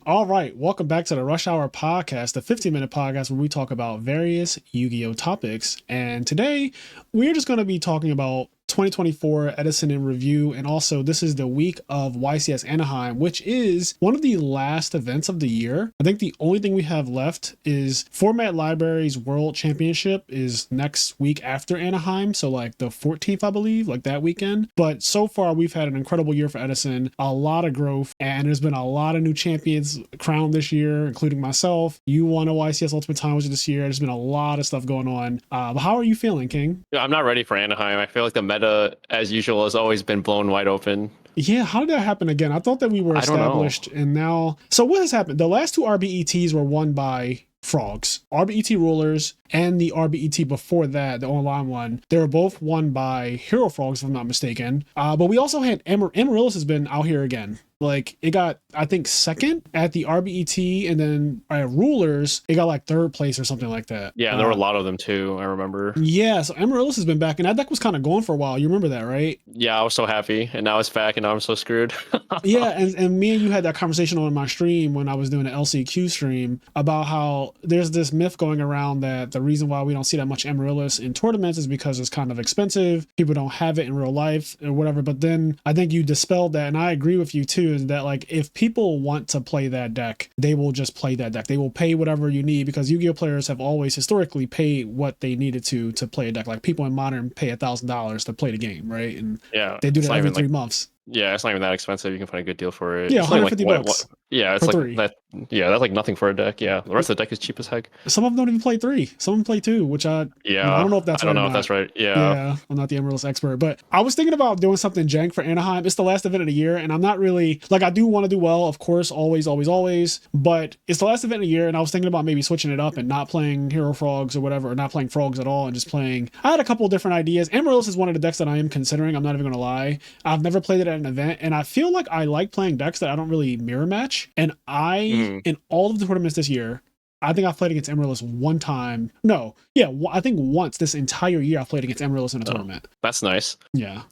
All right, welcome back to the Rush Hour Podcast, the 15-minute podcast where we talk about various Yu-Gi-Oh topics. And today, we're just going to be talking about 2024 Edison in review, and also this is the week of YCS Anaheim, which is one of the last events of the year. I think the only thing we have left is Format Library's World Championship is next week after Anaheim, so like the 14th, I believe, like that weekend. But so far, we've had an incredible year for Edison, a lot of growth, and there's been a lot of new champions crowned this year, including myself. You won a YCS Ultimate Challenge this year. There's been a lot of stuff going on. But how are you feeling, King? Yeah, I'm not ready for Anaheim. I feel like the meta, as usual, has always been blown wide open. Yeah, how did that happen again? I thought that we were established, and now... So what has happened? The last two RBETs were won by frogs. RBET Rulers and the RBET before that, the online one, they were both won by Hero Frogs, if I'm not mistaken. But we also had Amaryllis has been out here again. Like, it got, I think, second at the RBET, and then Rulers, it got like third place or something like that. Yeah, there were a lot of them too, I remember. Yeah, so Amaryllis has been back, and that deck was kind of going for a while. You remember that, right? Yeah, I was so happy, and now it's back, and now I'm so screwed. Yeah, and me and you had that conversation on my stream when I was doing an LCQ stream about how there's this myth going around that the reason why we don't see that much Amaryllis in tournaments is because it's kind of expensive. People don't have it in real life or whatever. But then I think you dispelled that, and I agree with you too, is that like if people want to play that deck, they will just play that deck. They will pay whatever you need, because Yu-Gi-Oh players have always historically paid what they needed to play a deck. Like people in Modern pay $1,000 to play the game, right? And yeah, they do that every 3 months. Yeah, it's not even that expensive. You can find a good deal for it. Yeah, it's 150 like, bucks. Yeah, it's for like three. that. Yeah, that's like nothing for a deck. Yeah, the rest of the deck is cheap as heck. Some of them don't even play 3. Some of them play 2, which I don't know if that's right. I don't know if that's right. Yeah, I'm not the Amaryllis expert, but I was thinking about doing something jank for Anaheim. It's the last event of the year, and I'm not really like, I do want to do well, of course, always, but it's the last event of the year, and I was thinking about maybe switching it up and not playing Hero Frogs or whatever, or not playing Frogs at all, and just playing. I had a couple of different ideas. Amaryllis is one of the decks that I am considering. I'm not even gonna lie. I've never played it at an event, and I feel like I like playing decks that I don't really mirror match. And in all of the tournaments this year, I think I've played against Amaryllis one time. No, yeah, I think once this entire year I've played against Amaryllis in a tournament. That's nice. Yeah.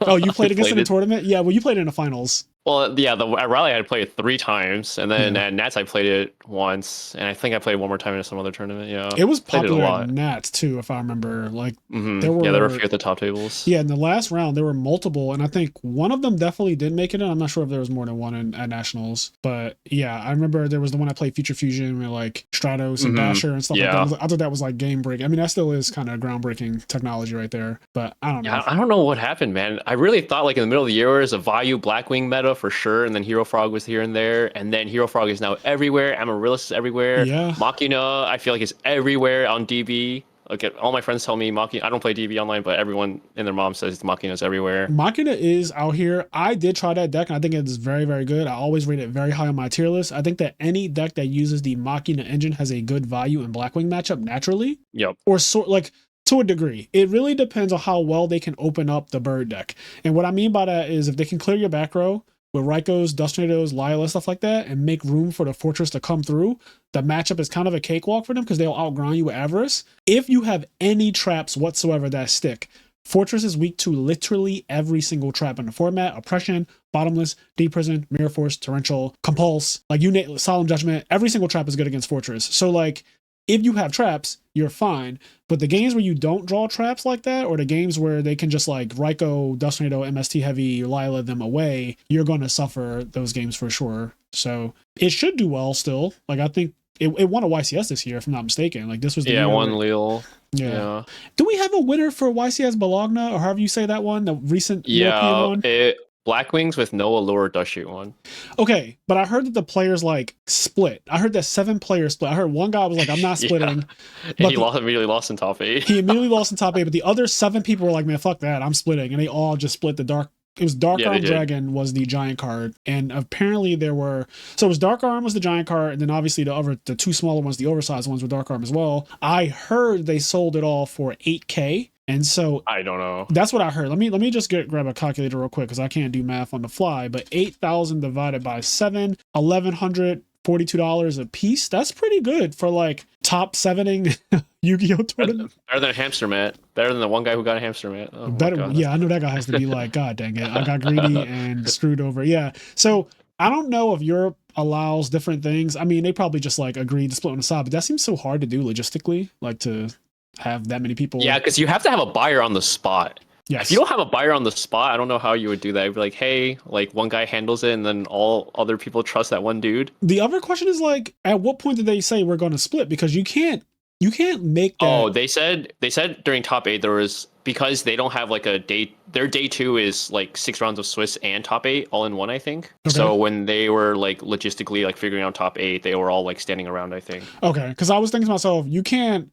Oh, you played against it in a tournament? Yeah, well, you played it in the finals. Well, yeah, at Raleigh I played it 3 times, and then at Nats I played it once, and I think I played one more time in some other tournament. Yeah, it was popular at Nats too, if I remember. Like there were a few at the top tables. Yeah, in the last round there were multiple, and I think one of them definitely did make it in. I'm not sure if there was more than one at nationals, but yeah, I remember there was the one I played Future Fusion with like Stratos and Dasher and stuff like that. I thought that was like game breaking. I mean, that still is kind of groundbreaking technology right there, but I don't know. Yeah, I don't know what happened, man. I really thought like in the middle of the year there was a Vayu Blackwing meta for sure, and then Hero Frog was here and there, and then Hero Frog is now everywhere. Amaryllis is everywhere. Yeah. Machina, I feel like, is everywhere on DB. Like, all my friends tell me Machina. I don't play DB online, but everyone and their mom says Machina is everywhere. Machina is out here. I did try that deck, and I think it is very, very good. I always rate it very high on my tier list. I think that any deck that uses the Machina engine has a good value in Blackwing matchup naturally. Yep. Or like to a degree. It really depends on how well they can open up the bird deck. And what I mean by that is if they can clear your back row with Raikos, Dust Tornadoes, Lila, stuff like that, and make room for the Fortress to come through, the matchup is kind of a cakewalk for them because they'll outgrind you with Avarice. If you have any traps whatsoever that stick, Fortress is weak to literally every single trap in the format. Oppression, Bottomless, Deep Prison, Mirror Force, Torrential, Compulse, like you name Solemn Judgment, every single trap is good against Fortress. So like, if you have traps, you're fine. But the games where you don't draw traps like that, or the games where they can just like Raiko, Dust Tornado, MST Heavy, Lila them away, you're going to suffer those games for sure. So it should do well still. Like I think it won a YCS this year, if I'm not mistaken. Like this was the year one Lille. Yeah. Do we have a winner for YCS Bologna, or however you say that one, the recent European one? Blackwings with no allure does shoot one. Okay, but I heard that the players like split. I heard that 7 players split. I heard one guy was like, I'm not splitting. He immediately lost in top 8. He immediately lost in top 8, but the other 7 people were like, man, fuck that, I'm splitting. And they all just split the dark. It was Dark Arm Dragon was the giant card. And apparently it was Dark Arm was the giant card, and then obviously the 2 smaller ones, the oversized ones, were Dark Arm as well. I heard they sold it all for $8K. And so I don't know. That's what I heard. Let me just grab a calculator real quick because I can't do math on the fly. But 8,000 divided by 7, $1,142 a piece. That's pretty good for like top 7ing Yu-Gi-Oh tournament. Better than a hamster mat. Better than the one guy who got a hamster mat. Oh, better. Yeah, I know that guy has to be like, God dang it, I got greedy and screwed over. Yeah. So I don't know if Europe allows different things. I mean, they probably just like agreed to split on the side, but that seems so hard to do logistically, like to have that many people. Yeah, because you have to have a buyer on the spot. If you Yes. don't have a buyer on the spot, I don't know how you would do that. You'd be like, hey, like one guy handles it, and then all other people trust that one dude. The other question is like, at what point did they say we're going to split? Because you can't make that. Oh, they said during top eight there was, because they don't have like a day. Their day two is like 6 rounds of Swiss and top eight all in one, I think. Okay. So when they were like logistically like figuring out top eight, they were all like standing around, I think. Okay, because I was thinking to myself, you can't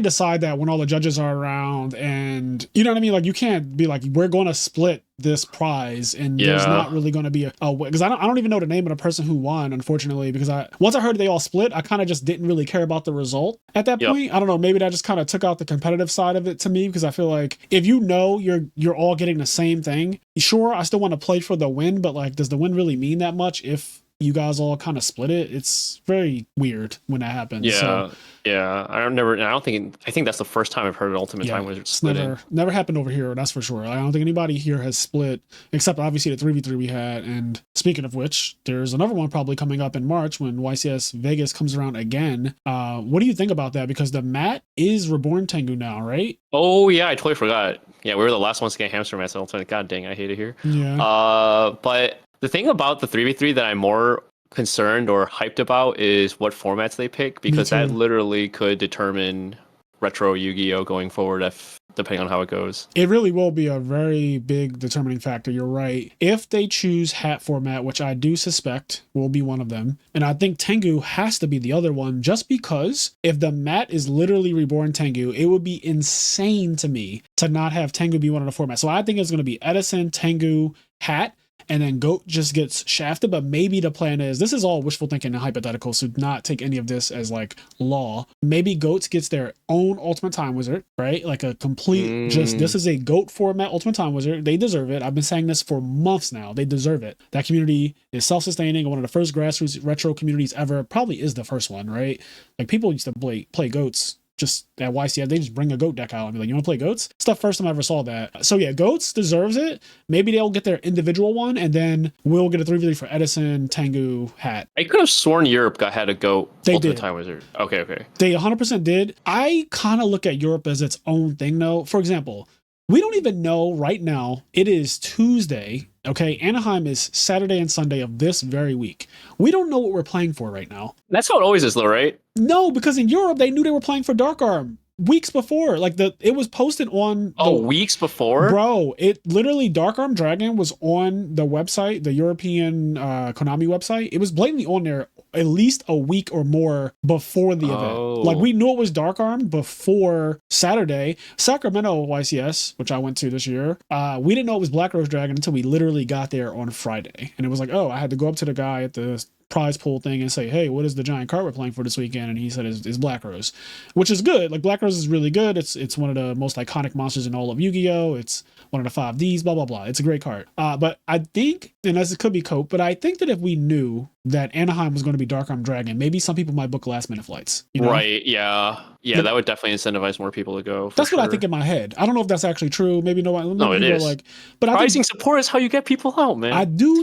decide that when all the judges are around, and you know what I mean. Like you can't be like, we're going to split this prize, and there's not really going to be a because I don't even know the name of the person who won, unfortunately, because once I heard they all split, I kind of just didn't really care about the result at that point. I don't know, maybe that just kind of took out the competitive side of it to me, because I feel like if you know you're all getting the same thing, sure, I still want to play for the win, but like, does the win really mean that much if you guys all kind of split it? It's very weird when that happens. I think that's the first time I've heard an Ultimate Time Wizard split. Never happened over here, that's for sure. I don't think anybody here has split, except obviously the 3v3 we had. And speaking of which, there's another one probably coming up in March when YCS Vegas comes around again. What do you think about that? Because the mat is Reborn Tengu now, right? Oh yeah, I totally forgot. Yeah, we were the last ones to get hamster mats. God dang, I hate it here. Yeah. But the thing about the 3v3 that I'm more concerned or hyped about is what formats they pick, because that literally could determine retro Yu-Gi-Oh going forward, depending on how it goes. It really will be a very big determining factor. You're right. If they choose hat format, which I do suspect will be one of them, and I think Tengu has to be the other one, just because if the mat is literally Reborn Tengu, it would be insane to me to not have Tengu be one of the formats. So I think it's going to be Edison, Tengu, hat, and then GOAT just gets shafted. But maybe the plan is, this is all wishful thinking and hypothetical, so not take any of this as like law. Maybe GOATs gets their own Ultimate Time Wizard, right? Like a complete, just, this is a GOAT format Ultimate Time Wizard. They deserve it. I've been saying this for months now. They deserve it. That community is self-sustaining, one of the first grassroots retro communities ever. Probably is the first one, right? Like people used to play GOATs just at YCF. They just bring a GOAT deck out and be like, you want to play GOATs? It's the first time I ever saw that. So yeah, GOATs deserves it. Maybe they'll get their individual one, and then we'll get a 3v3 for Edison, Tengu, hat. I could have sworn Europe had a GOAT Ultimate did. Time Wizard. Okay. They 100% did. I kind of look at Europe as its own thing, though. For example, we don't even know right now. It is Tuesday. Okay, Anaheim is Saturday and Sunday of this very week. We don't know what we're playing for right now. That's how it always is, though, right? No, because in Europe, they knew they were playing for Dark Arm weeks before. Like it was posted on weeks before, bro. It literally, Dark Arm Dragon was on the website, the European Konami website. It was blatantly on there at least a week or more before the event. Like we knew it was Dark Arm before Saturday. Sacramento YCS, which I went to this year, we didn't know it was Black Rose Dragon until we literally got there on Friday. And it was like, I had to go up to the guy at the prize pool thing and say, hey, what is the giant card we're playing for this weekend? And he said it's Black Rose, which is good. Like Black Rose is really good. It's one of the most iconic monsters in all of Yu-Gi-Oh. It's one of the 5Ds, blah, blah, blah. It's a great card. But I think, and as it could be cope, but I think that if we knew that Anaheim was going to be Dark Arm Dragon, maybe some people might book last minute flights. You know? Right, yeah. Yeah, that would definitely incentivize more people to go. That's what I think in my head. I don't know if that's actually true. Maybe no, it is. But rising support is how you get people out, man. I do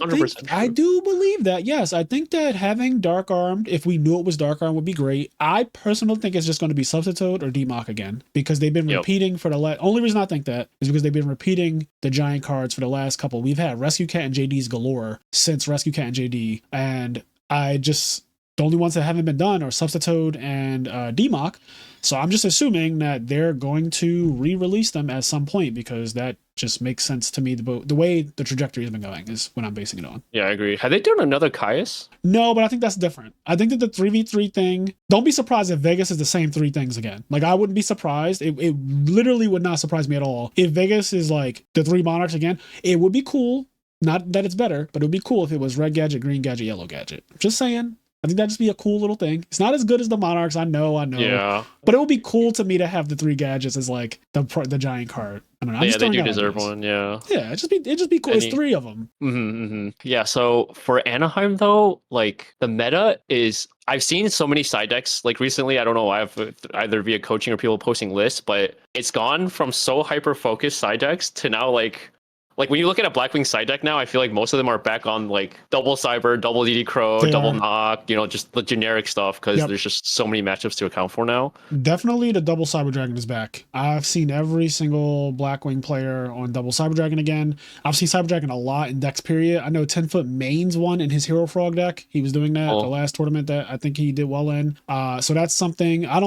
believe that. Yes, I think that having Dark Armed, if we knew it was Dark Arm, would be great. I personally think it's just going to be Substitute or DMOC again, because they've been repeating for the only reason I think that is because they've been repeating the giant cards for the last couple. We've had Rescue Cat and JD's galore since Rescue Cat and JD, and the only ones that haven't been done are Substitute and DMOC. So I'm just assuming that they're going to re-release them at some point, because that just makes sense to me. The way the trajectory has been going is what I'm basing it on. Yeah, I agree. Have they done another Caius? No, but I think that's different. I think that the 3v3 thing, don't be surprised if Vegas is the same three things again. Like, I wouldn't be surprised. It literally would not surprise me at all. If Vegas is like the three Monarchs again, it would be cool. Not that it's better, but it would be cool if it was red gadget, green gadget, yellow gadget. Just saying. I think that'd just be a cool little thing. It's not as good as the Monarchs, I know. Yeah. But it would be cool to me to have the three gadgets as like the giant card. I don't know. Yeah, they do deserve one. Yeah. Yeah, it'd just be cool. It's three of them. Yeah. So for Anaheim though, like the meta is, I've seen so many side decks like recently. I don't know why, either via coaching or people posting lists, but it's gone from so hyper focused side decks to now like like when you look at a Blackwing side deck now, I feel like most of them are back on like double Cyber, double DD Crow, They double are. Knock, just the generic stuff because Yep. there's just so many matchups to account for now. Definitely the double Cyber Dragon is back. I've seen every single Blackwing player on double Cyber Dragon again. I've seen Cyber Dragon a lot in decks, period. I know 10-foot Mains won in his Hero Frog deck. He was doing that the last tournament that I think he did well in. So that's something I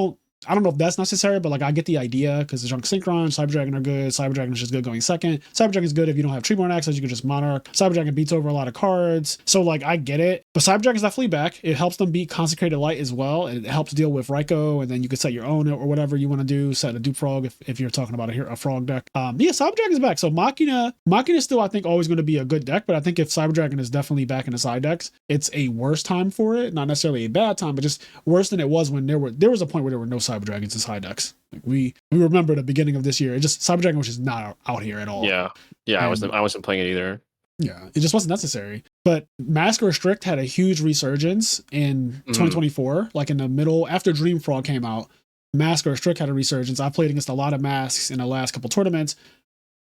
don't know if that's necessary, but like I get the idea because the Junk Synchron, Cyber Dragon are good. Cyber Dragon is just good going second. Cyber Dragon is good if you don't have Treeborn access, you can just Monarch. Cyber Dragon beats over a lot of cards. So like I get it. But Cyber Dragon is definitely back. It helps them beat Consecrated Light as well. It helps deal with Raikou, and then you can set your own or whatever you want to do. Set a Dupe Frog if you're talking about a frog deck. Yeah, Cyber Dragon is back. So Machina is still, I think, always going to be a good deck, but I think if Cyber Dragon is definitely back in the side decks, it's a worse time for it. Not necessarily a bad time, but just worse than it was when there was a point where there were no Cyber Dragons in side decks. Like we remember the beginning of this year. It just Cyber Dragon was just not out here at all. Yeah. I wasn't playing it either. Yeah, it just wasn't necessary. But Mask Restrict had a huge resurgence in 2024. Like in the middle, after Dream Frog came out, Mask Restrict had a resurgence. I played against a lot of masks in the last couple tournaments.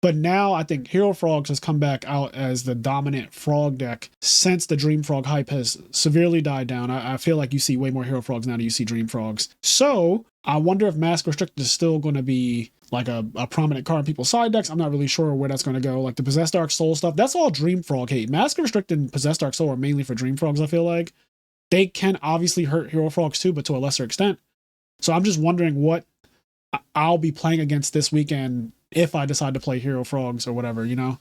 But now I think Hero Frogs has come back out as the dominant frog deck since the Dream Frog hype has severely died down. I feel like you see way more Hero Frogs now than you see Dream Frogs. So I wonder if Mask Restrict is still going to be like a prominent card in people's side decks. I'm not really sure where that's going to go. Like the Possessed Dark Soul stuff, that's all Dream Frog hate. Mask Restrict and Possessed Dark Soul are mainly for Dream Frogs, I feel like. They can obviously hurt Hero Frogs too, but to a lesser extent. So I'm just wondering what I'll be playing against this weekend if I decide to play Hero Frogs or whatever, Yeah,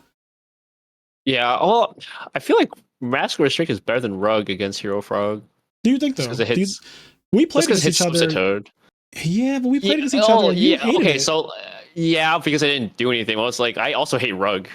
well, I feel like Mask Restrict is better than Rug against Hero Frog. Do you think though? Because it hits. We played against each other. Toad. Yeah, but we played against each other. And you hated it. So because I didn't do anything. Well, it's like I also hate Rug.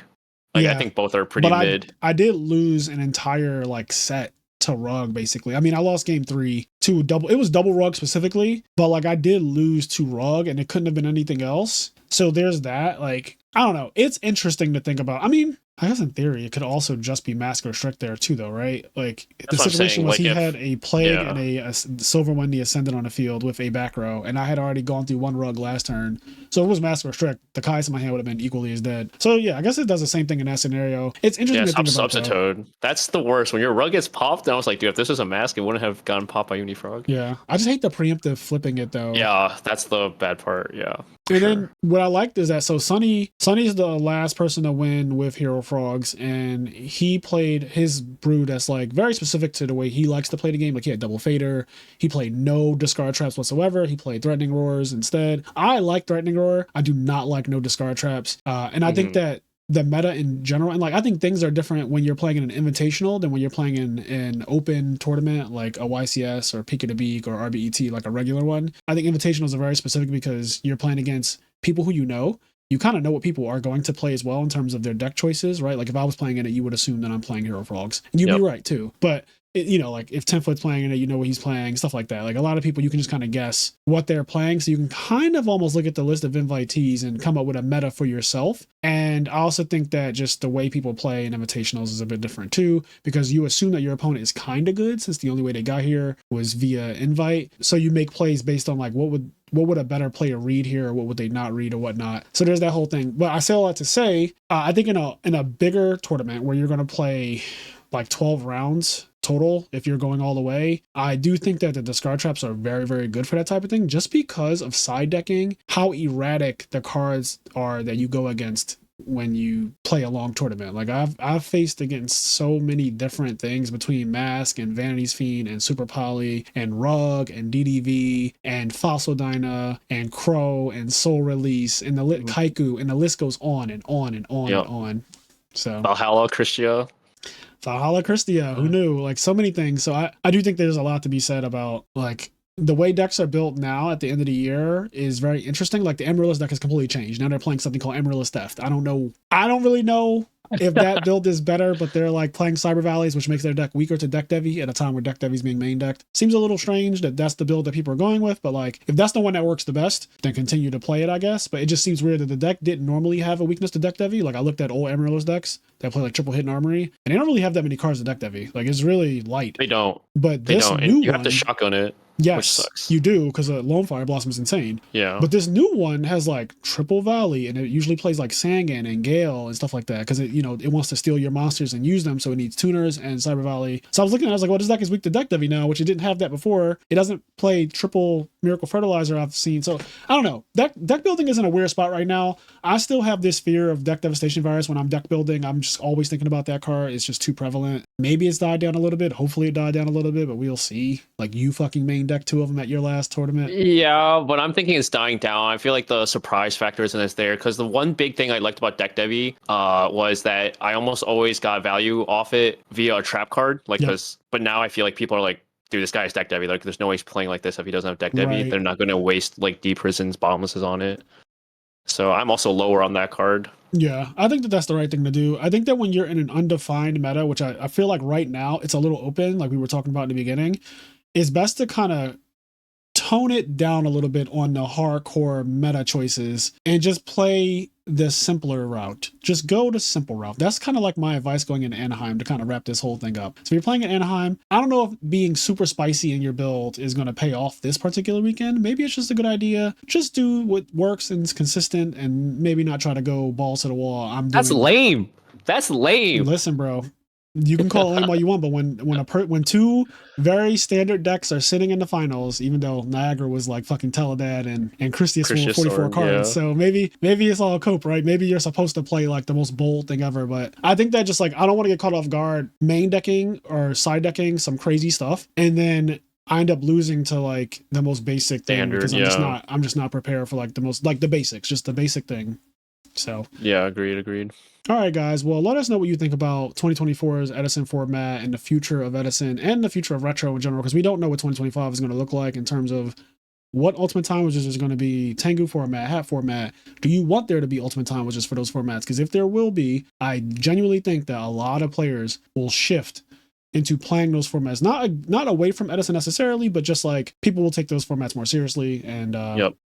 Like I think both are pretty mid. I did lose an entire set to Rug, basically. I mean, I lost game 3 to double. It was double Rug specifically, but I did lose to Rug, and it couldn't have been anything else. So there's that. I don't know. It's interesting to think about. I mean, I guess in theory, it could also just be Mask Restrict there too, though, right? The situation was he had a Plague and a Silver Wendy Ascendant on the field with a back row, and I had already gone through one Rug last turn. So if it was Mask Restrict, the Kais in my hand would have been equally as dead. So yeah, I guess it does the same thing in that scenario. It's interesting to think about. Toad. That's the worst. When your Rug gets popped, and I was like, dude, if this was a Mask, it wouldn't have gotten popped by Unifrog. Yeah, I just hate the preemptive flipping it though. Yeah, that's the bad part. Yeah. And then what I liked is that Sonny's the last person to win with Hero Frogs, and he played his brew that's very specific to the way he likes to play the game. He had Double Fader, he played no discard traps whatsoever, he played Threatening Roars instead. I like Threatening Roar, I do not like no discard traps, and I think that the meta in general, and I think things are different when you're playing in an invitational than when you're playing in an open tournament like a YCS or Peak of the Beak or RBET, like a regular one. I think invitationals are very specific because you're playing against people who you kind of know what people are going to play as well in terms of their deck choices, right? If I was playing in it, you would assume that I'm playing Hero Frogs, and you'd be right too. But if 10-foot's playing in it, you know what he's playing, stuff like that. A lot of people, you can just kind of guess what they're playing. So you can kind of almost look at the list of invitees and come up with a meta for yourself. And I also think that just the way people play in invitationals is a bit different too, because you assume that your opponent is kind of good since the only way they got here was via invite. So you make plays based on what would a better player read here, or what would they not read or whatnot. So there's that whole thing. But I say all that to say, I think in a bigger tournament where you're going to play 12 rounds total, if you're going all the way, I do think that the discard traps are very, very good for that type of thing, just because of side decking, how erratic the cards are that you go against when you play a long tournament. I've faced against so many different things between Mask and Vanity's Fiend and Super Poly and Rug and DDV and Fossil Dyna and Crow and Soul Release and the Kaiku, and the list goes on and on and on and on. So Valhalla Christia, who knew? So many things. So I do think there's a lot to be said about the way decks are built now at the end of the year is very interesting. The Amaryllis deck has completely changed. Now they're playing something called Amaryllis Theft. I don't really know if that build is better, but they're playing Cyber Valleys, which makes their deck weaker to deck Devi at a time where deck Devi's being main decked. Seems a little strange that that's the build that people are going with, but if that's the one that works the best, then continue to play it, I guess. But it just seems weird that the deck didn't normally have a weakness to deck Devi. I looked at old Amaryllis decks that play triple hit and armory, and they don't really have that many cards to deck Devi. It's really light. They don't. But they this don't. new and you one, have to shotgun it. Yes, which sucks. You do, because Lone Fire Blossom is insane. Yeah. But this new one has triple Valley, and it usually plays Sangan and Gale and stuff like that, because it it wants to steal your monsters and use them, so it needs tuners and Cyber Volley. So I was looking at it, I was like, well, this deck is weak to deck Devi now, which it didn't have that before. It doesn't play triple Miracle Fertilizer I've seen. So I don't know. Deck building is in a weird spot right now. I still have this fear of Deck Devastation Virus when I'm deck building. I'm just always thinking about that card. It's just too prevalent. Maybe it's died down a little bit. Hopefully it died down a little bit, but we'll see. Like, you fucking main deck 2 of them at your last tournament. Yeah, but I'm thinking it's dying down. I feel like the surprise factor isn't as there, because the one big thing I liked about Deck Devi was that I almost always got value off it via a trap card. Like, but now I feel like people are like, dude, this guy's Deck Devi. Like, there's no way he's playing like this if he doesn't have Deck Devi. They're not going to waste like Deep Prisons, Bottomlesses on it. So I'm also lower on that card. Yeah, I think that that's the right thing to do. I think that when you're in an undefined meta, which I feel like right now it's a little open, like we were talking about in the beginning, it's best to kind of tone it down a little bit on the hardcore meta choices and just play the simpler route. Just go the simple route. That's kind of like my advice going into Anaheim to kind of wrap this whole thing up. So if you're playing in Anaheim, I don't know if being super spicy in your build is going to pay off this particular weekend. Maybe it's just a good idea. Just do what works and is consistent, and maybe not try to go balls to the wall. That's lame. That's lame. Listen, bro. You can call it lame all you want, but when two very standard decks are sitting in the finals, even though Niagara was like fucking Teledad and Christius for 44 cards, so maybe it's all a cope, right? Maybe you're supposed to play like the most bold thing ever, but I think that just like, I don't want to get caught off guard main decking or side decking some crazy stuff, and then I end up losing to like the most basic thing because I'm just not prepared for like the most, like the basics, just the basic thing. So yeah, agreed. All right, guys. Well, let us know what you think about 2024's Edison format and the future of Edison and the future of retro in general, because we don't know what 2025 is going to look like in terms of what Ultimate Time Wizards is going to be, Tengu format, Hat format. Do you want there to be Ultimate Time Wizards for those formats? Because if there will be, I genuinely think that a lot of players will shift into playing those formats, not away from Edison necessarily, but just like people will take those formats more seriously, and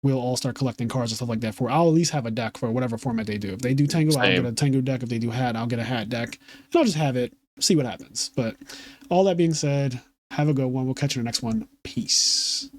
we'll all start collecting cards and stuff like that. I'll at least have a deck for whatever format they do. If they do Tengu, I'll get a Tengu deck. If they do Hat, I'll get a Hat deck, and I'll just have it, see what happens. But all that being said, have a good one. We'll catch you in the next one. Peace.